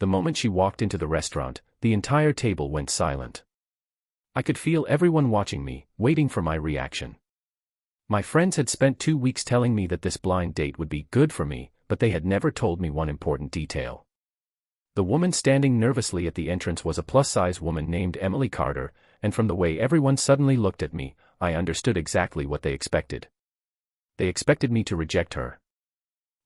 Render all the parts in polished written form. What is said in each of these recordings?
The moment she walked into the restaurant, the entire table went silent. I could feel everyone watching me, waiting for my reaction. My friends had spent 2 weeks telling me that this blind date would be good for me, but they had never told me one important detail. The woman standing nervously at the entrance was a plus-size woman named Emily Carter, and from the way everyone suddenly looked at me, I understood exactly what they expected. They expected me to reject her.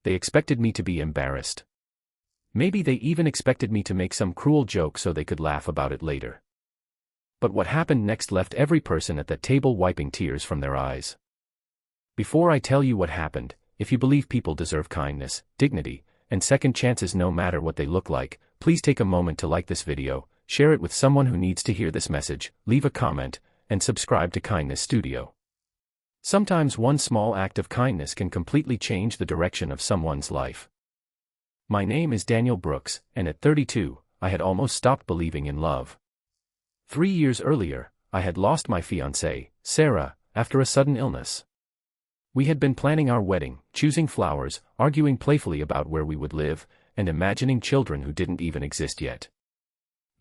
They expected me to be embarrassed. Maybe they even expected me to make some cruel joke so they could laugh about it later. But what happened next left every person at that table wiping tears from their eyes. Before I tell you what happened, if you believe people deserve kindness, dignity, and second chances no matter what they look like, please take a moment to like this video, share it with someone who needs to hear this message, leave a comment, and subscribe to Kindness Studio. Sometimes one small act of kindness can completely change the direction of someone's life. My name is Daniel Brooks, and at 32, I had almost stopped believing in love. 3 years earlier, I had lost my fiancée, Sarah, after a sudden illness. We had been planning our wedding, choosing flowers, arguing playfully about where we would live, and imagining children who didn't even exist yet.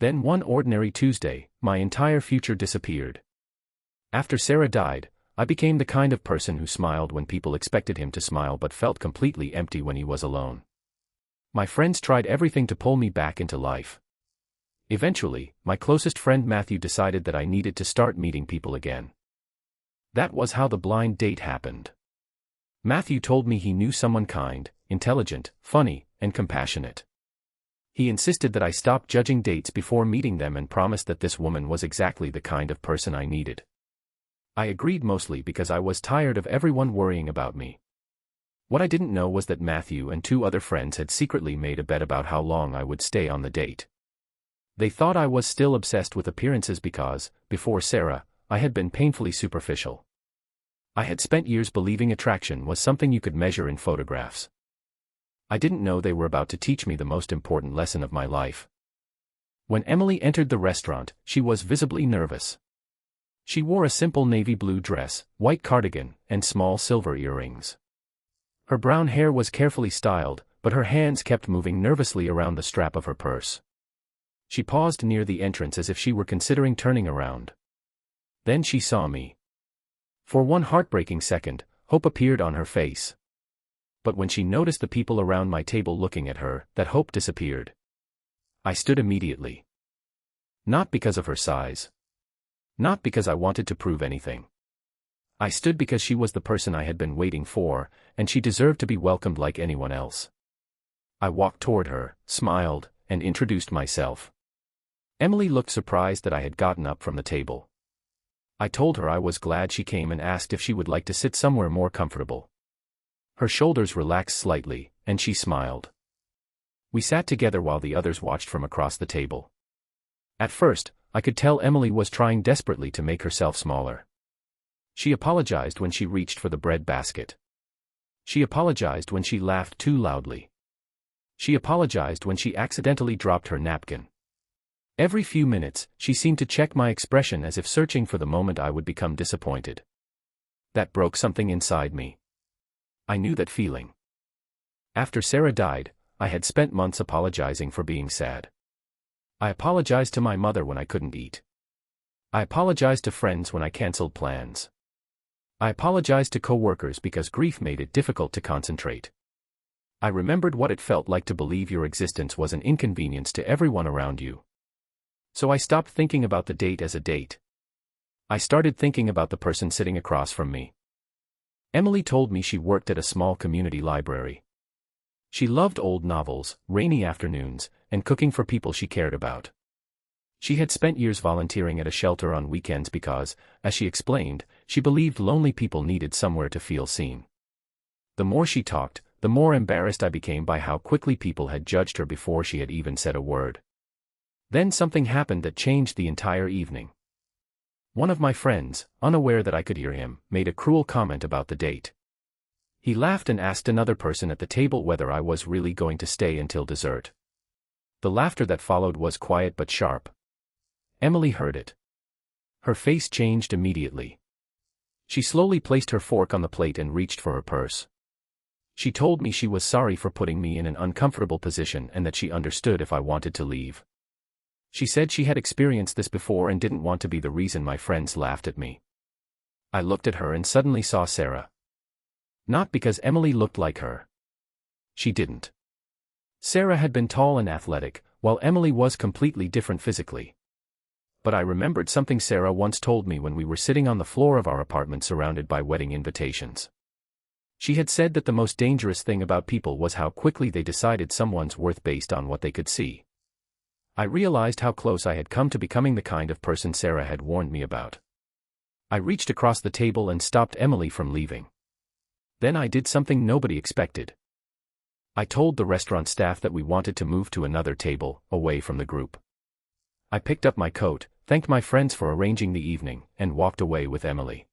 Then one ordinary Tuesday, my entire future disappeared. After Sarah died, I became the kind of person who smiled when people expected him to smile but felt completely empty when he was alone. My friends tried everything to pull me back into life. Eventually, my closest friend Matthew decided that I needed to start meeting people again. That was how the blind date happened. Matthew told me he knew someone kind, intelligent, funny, and compassionate. He insisted that I stop judging dates before meeting them and promised that this woman was exactly the kind of person I needed. I agreed mostly because I was tired of everyone worrying about me. What I didn't know was that Matthew and 2 other friends had secretly made a bet about how long I would stay on the date. They thought I was still obsessed with appearances because, before Sarah, I had been painfully superficial. I had spent years believing attraction was something you could measure in photographs. I didn't know they were about to teach me the most important lesson of my life. When Emily entered the restaurant, she was visibly nervous. She wore a simple navy blue dress, white cardigan, and small silver earrings. Her brown hair was carefully styled, but her hands kept moving nervously around the strap of her purse. She paused near the entrance as if she were considering turning around. Then she saw me. For one heartbreaking second, hope appeared on her face. But when she noticed the people around my table looking at her, that hope disappeared. I stood immediately. Not because of her size. Not because I wanted to prove anything. I stood because she was the person I had been waiting for, and she deserved to be welcomed like anyone else. I walked toward her, smiled, and introduced myself. Emily looked surprised that I had gotten up from the table. I told her I was glad she came and asked if she would like to sit somewhere more comfortable. Her shoulders relaxed slightly, and she smiled. We sat together while the others watched from across the table. At first, I could tell Emily was trying desperately to make herself smaller. She apologized when she reached for the bread basket. She apologized when she laughed too loudly. She apologized when she accidentally dropped her napkin. Every few minutes, she seemed to check my expression as if searching for the moment I would become disappointed. That broke something inside me. I knew that feeling. After Sarah died, I had spent months apologizing for being sad. I apologized to my mother when I couldn't eat. I apologized to friends when I canceled plans. I apologized to coworkers because grief made it difficult to concentrate. I remembered what it felt like to believe your existence was an inconvenience to everyone around you. So I stopped thinking about the date as a date. I started thinking about the person sitting across from me. Emily told me she worked at a small community library. She loved old novels, rainy afternoons, and cooking for people she cared about. She had spent years volunteering at a shelter on weekends because, as she explained, she believed lonely people needed somewhere to feel seen. The more she talked, the more embarrassed I became by how quickly people had judged her before she had even said a word. Then something happened that changed the entire evening. One of my friends, unaware that I could hear him, made a cruel comment about the date. He laughed and asked another person at the table whether I was really going to stay until dessert. The laughter that followed was quiet but sharp. Emily heard it. Her face changed immediately. She slowly placed her fork on the plate and reached for her purse. She told me she was sorry for putting me in an uncomfortable position and that she understood if I wanted to leave. She said she had experienced this before and didn't want to be the reason my friends laughed at me. I looked at her and suddenly saw Sarah. Not because Emily looked like her. She didn't. Sarah had been tall and athletic, while Emily was completely different physically. But I remembered something Sarah once told me when we were sitting on the floor of our apartment surrounded by wedding invitations. She had said that the most dangerous thing about people was how quickly they decided someone's worth based on what they could see. I realized how close I had come to becoming the kind of person Sarah had warned me about. I reached across the table and stopped Emily from leaving. Then I did something nobody expected. I told the restaurant staff that we wanted to move to another table, away from the group. I picked up my coat, thanked my friends for arranging the evening, and walked away with Emily.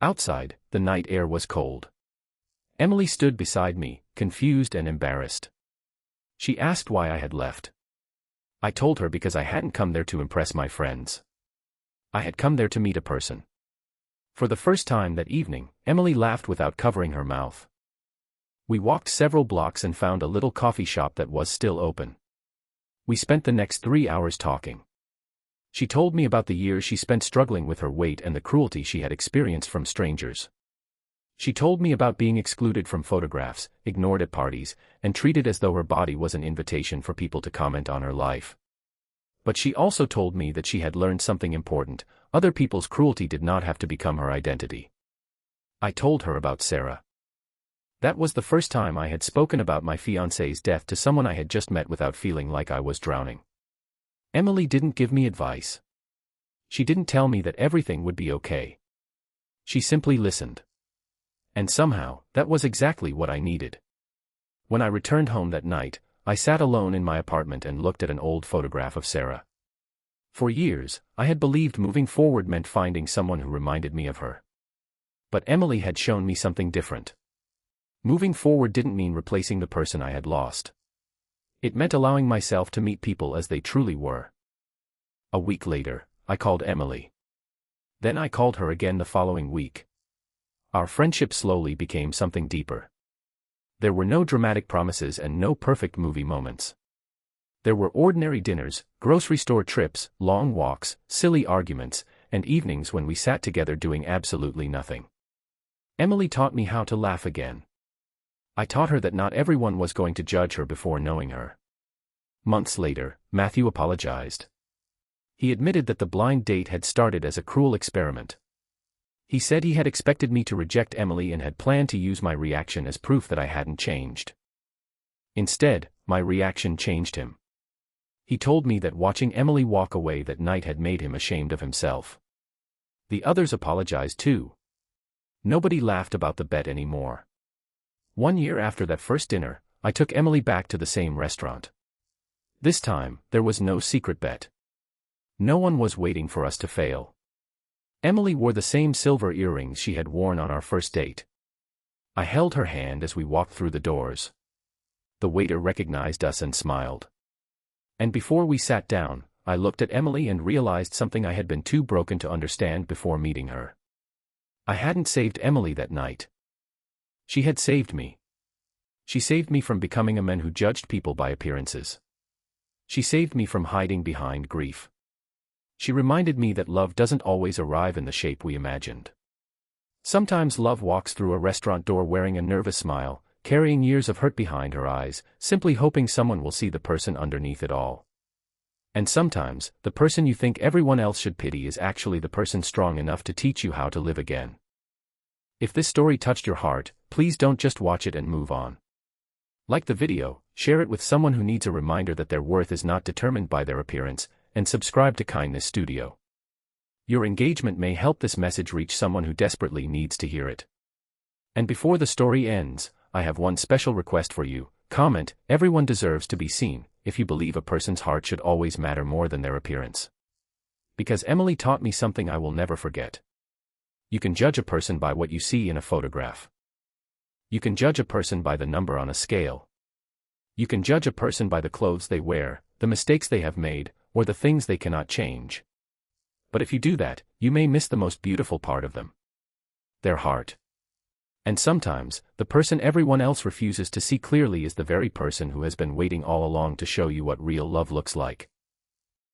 Outside, the night air was cold. Emily stood beside me, confused and embarrassed. She asked why I had left. I told her because I hadn't come there to impress my friends. I had come there to meet a person. For the first time that evening, Emily laughed without covering her mouth. We walked several blocks and found a little coffee shop that was still open. We spent the next 3 hours talking. She told me about the years she spent struggling with her weight and the cruelty she had experienced from strangers. She told me about being excluded from photographs, ignored at parties, and treated as though her body was an invitation for people to comment on her life. But she also told me that she had learned something important: other people's cruelty did not have to become her identity. I told her about Sarah. That was the first time I had spoken about my fiancé's death to someone I had just met without feeling like I was drowning. Emily didn't give me advice. She didn't tell me that everything would be okay. She simply listened. And somehow, that was exactly what I needed. When I returned home that night, I sat alone in my apartment and looked at an old photograph of Sarah. For years, I had believed moving forward meant finding someone who reminded me of her. But Emily had shown me something different. Moving forward didn't mean replacing the person I had lost. It meant allowing myself to meet people as they truly were. A week later, I called Emily. Then I called her again the following week. Our friendship slowly became something deeper. There were no dramatic promises and no perfect movie moments. There were ordinary dinners, grocery store trips, long walks, silly arguments, and evenings when we sat together doing absolutely nothing. Emily taught me how to laugh again. I taught her that not everyone was going to judge her before knowing her. Months later, Matthew apologized. He admitted that the blind date had started as a cruel experiment. He said he had expected me to reject Emily and had planned to use my reaction as proof that I hadn't changed. Instead, my reaction changed him. He told me that watching Emily walk away that night had made him ashamed of himself. The others apologized too. Nobody laughed about the bet anymore. 1 year after that first dinner, I took Emily back to the same restaurant. This time, there was no secret bet. No one was waiting for us to fail. Emily wore the same silver earrings she had worn on our first date. I held her hand as we walked through the doors. The waiter recognized us and smiled. And before we sat down, I looked at Emily and realized something I had been too broken to understand before meeting her. I hadn't saved Emily that night. She had saved me. She saved me from becoming a man who judged people by appearances. She saved me from hiding behind grief. She reminded me that love doesn't always arrive in the shape we imagined. Sometimes love walks through a restaurant door wearing a nervous smile, carrying years of hurt behind her eyes, simply hoping someone will see the person underneath it all. And sometimes, the person you think everyone else should pity is actually the person strong enough to teach you how to live again. If this story touched your heart, please don't just watch it and move on. Like the video, share it with someone who needs a reminder that their worth is not determined by their appearance, and subscribe to Kindness Studio. Your engagement may help this message reach someone who desperately needs to hear it. And before the story ends, I have one special request for you. Comment, "Everyone deserves to be seen," if you believe a person's heart should always matter more than their appearance. Because Emily taught me something I will never forget. You can judge a person by what you see in a photograph. You can judge a person by the number on a scale. You can judge a person by the clothes they wear, the mistakes they have made, or the things they cannot change. But if you do that, you may miss the most beautiful part of them. Their heart. And sometimes, the person everyone else refuses to see clearly is the very person who has been waiting all along to show you what real love looks like.